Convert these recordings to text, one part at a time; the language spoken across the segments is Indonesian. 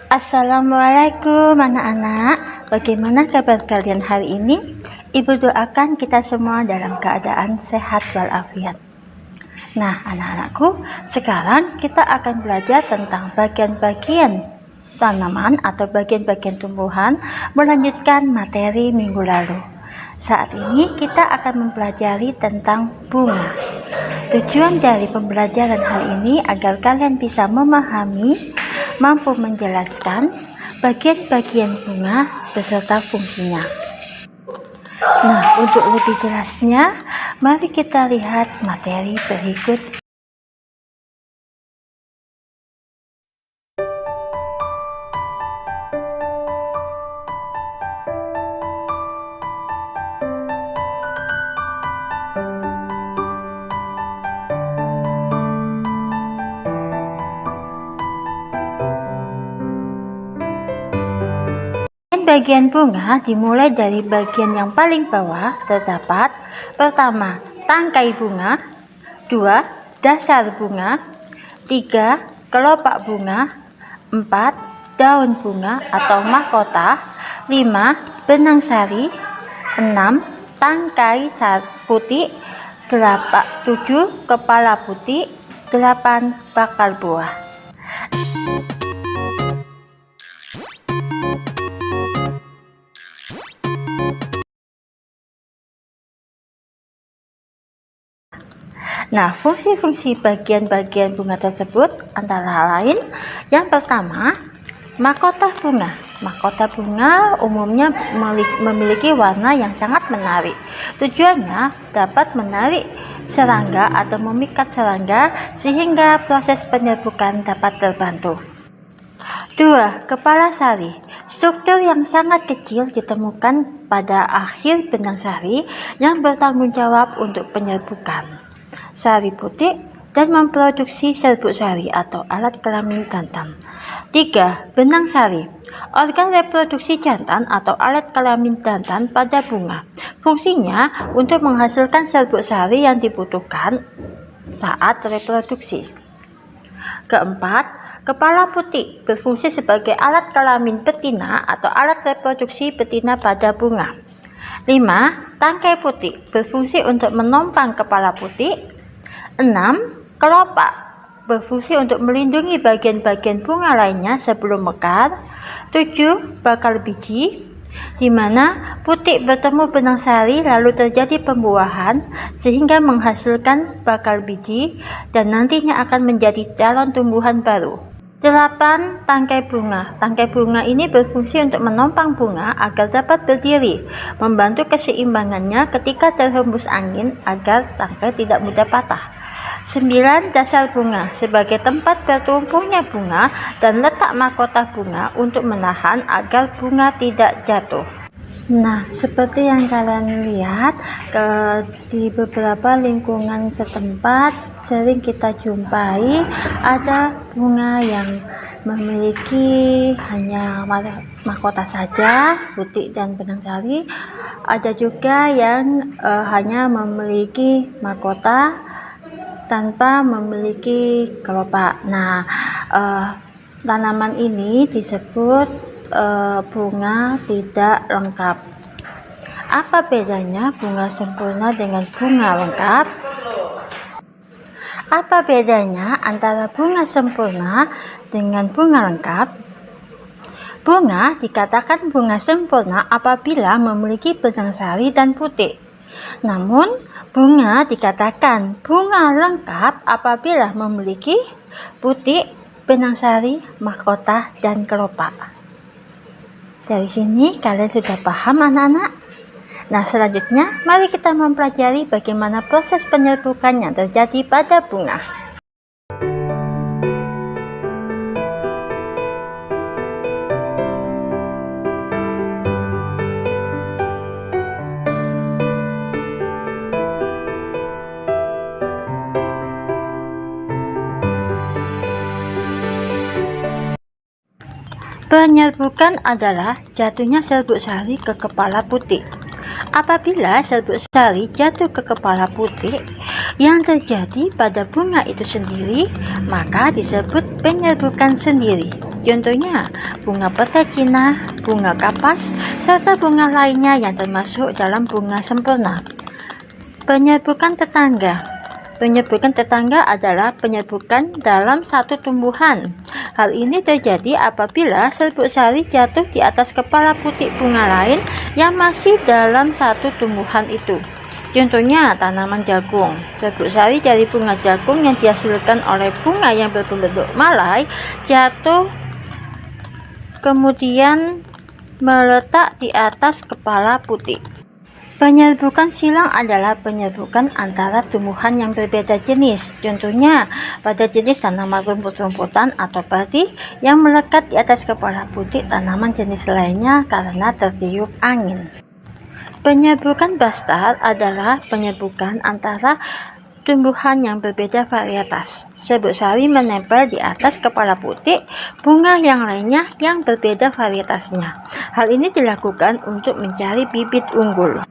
Assalamualaikum anak-anak, bagaimana kabar kalian hari ini? Ibu doakan kita semua dalam keadaan sehat walafiat. Nah anak-anakku, sekarang kita akan belajar tentang bagian-bagian tanaman atau bagian-bagian tumbuhan, melanjutkan materi minggu lalu. Saat ini kita akan mempelajari tentang bunga. Tujuan dari pembelajaran hal ini agar kalian bisa memahami, mampu menjelaskan bagian-bagian bunga beserta fungsinya. Nah, untuk lebih jelasnya, mari kita lihat materi berikut. Bagian bunga dimulai dari bagian yang paling bawah. Terdapat pertama, tangkai bunga, 2, dasar bunga, 3, kelopak bunga, 4, daun bunga atau mahkota, 5, benang sari, 6, tangkai putih, 7, kepala putih, 8, bakal buah. Nah, fungsi-fungsi bagian-bagian bunga tersebut antara lain, yang pertama, mahkota bunga. Mahkota bunga umumnya memiliki warna yang sangat menarik. Tujuannya dapat menarik serangga atau memikat serangga sehingga proses penyerbukan dapat terbantu. 2. Kepala sari. Struktur yang sangat kecil ditemukan pada akhir benang sari yang bertanggung jawab untuk penyerbukan sari putih dan memproduksi serbuk sari atau alat kelamin jantan. 3. Benang sari. Organ reproduksi jantan atau alat kelamin jantan pada bunga. Fungsinya untuk menghasilkan serbuk sari yang dibutuhkan saat reproduksi. Keempat, kepala putih berfungsi sebagai alat kelamin betina atau alat reproduksi betina pada bunga. 5. Tangkai putih berfungsi untuk menopang kepala putih. 6. Kelopak berfungsi untuk melindungi bagian-bagian bunga lainnya sebelum mekar. 7. Bakal biji, di mana putih bertemu benang sari lalu terjadi pembuahan sehingga menghasilkan bakal biji dan nantinya akan menjadi calon tumbuhan baru. 8. Tangkai bunga. Tangkai bunga ini berfungsi untuk menopang bunga agar dapat berdiri, membantu keseimbangannya ketika terhembus angin agar tangkai tidak mudah patah. 9. Dasar bunga sebagai tempat bertumbuhnya bunga dan letak mahkota bunga untuk menahan agar bunga tidak jatuh. Nah, seperti yang kalian lihat, di beberapa lingkungan setempat sering kita jumpai ada bunga yang memiliki hanya mahkota saja, putih dan benang sari. Ada juga yang hanya memiliki mahkota tanpa memiliki kelopak. Nah, tanaman ini disebut bunga tidak lengkap. Apa bedanya bunga sempurna dengan bunga lengkap? Apa bedanya antara bunga sempurna dengan bunga lengkap? Bunga dikatakan bunga sempurna apabila memiliki benang sari dan putih. Namun, bunga dikatakan bunga lengkap apabila memiliki putih, benang sari, mahkota, dan kelopak. Dari sini kalian sudah paham anak-anak? Nah, selanjutnya mari kita mempelajari bagaimana proses penyerbukan yang terjadi pada bunga. Penyerbukan adalah jatuhnya serbuk sari ke kepala putih. Apabila serbuk sari jatuh ke kepala putik, yang terjadi pada bunga itu sendiri, maka disebut penyerbukan sendiri. Contohnya, bunga peta Cina, bunga kapas, serta bunga lainnya yang termasuk dalam bunga sempurna. Penyerbukan tetangga. Penyerbukan tetangga adalah penyerbukan dalam satu tumbuhan. Hal ini terjadi apabila serbuk sari jatuh di atas kepala putik bunga lain yang masih dalam satu tumbuhan itu. Contohnya tanaman jagung. Serbuk sari dari bunga jagung yang dihasilkan oleh bunga yang berbentuk malai jatuh kemudian meletak di atas kepala putik. Penyerbukan silang adalah penyerbukan antara tumbuhan yang berbeda jenis. Contohnya pada jenis tanaman rumput-rumputan atau padi yang melekat di atas kepala putik tanaman jenis lainnya karena tertiup angin. Penyerbukan bastar adalah penyerbukan antara tumbuhan yang berbeda varietas. Serbuk sari menempel di atas kepala putik bunga yang lainnya yang berbeda varietasnya. Hal ini dilakukan untuk mencari bibit unggul.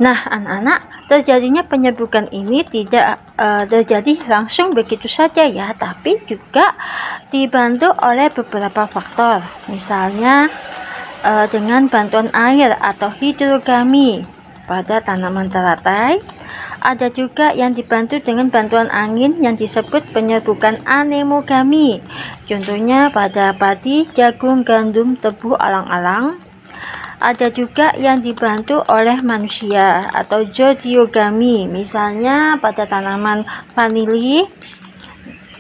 Nah, anak-anak, terjadinya penyerbukan ini tidak terjadi langsung begitu saja ya, tapi juga dibantu oleh beberapa faktor. Misalnya dengan bantuan air atau hidrogami pada tanaman teratai. Ada juga yang dibantu dengan bantuan angin yang disebut penyerbukan anemogami. Contohnya pada padi, jagung, gandum, tebu, alang-alang. Ada juga yang dibantu oleh manusia atau zodiogami, misalnya pada tanaman vanili.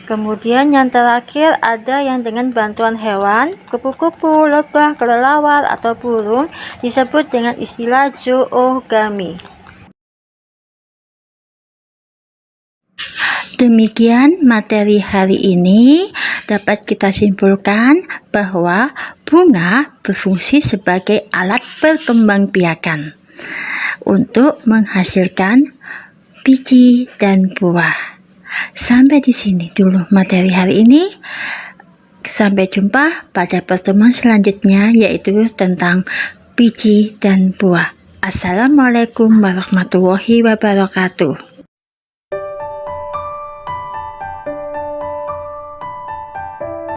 Kemudian yang terakhir ada yang dengan bantuan hewan, kupu-kupu, lebah, kelelawar, atau burung, disebut dengan istilah zoogami. Demikian materi hari ini, dapat kita simpulkan bahwa bunga berfungsi sebagai alat perkembangbiakan untuk menghasilkan biji dan buah. Sampai di sini dulu materi hari ini. Sampai jumpa pada pertemuan selanjutnya, yaitu tentang biji dan buah. Assalamualaikum warahmatullahi wabarakatuh.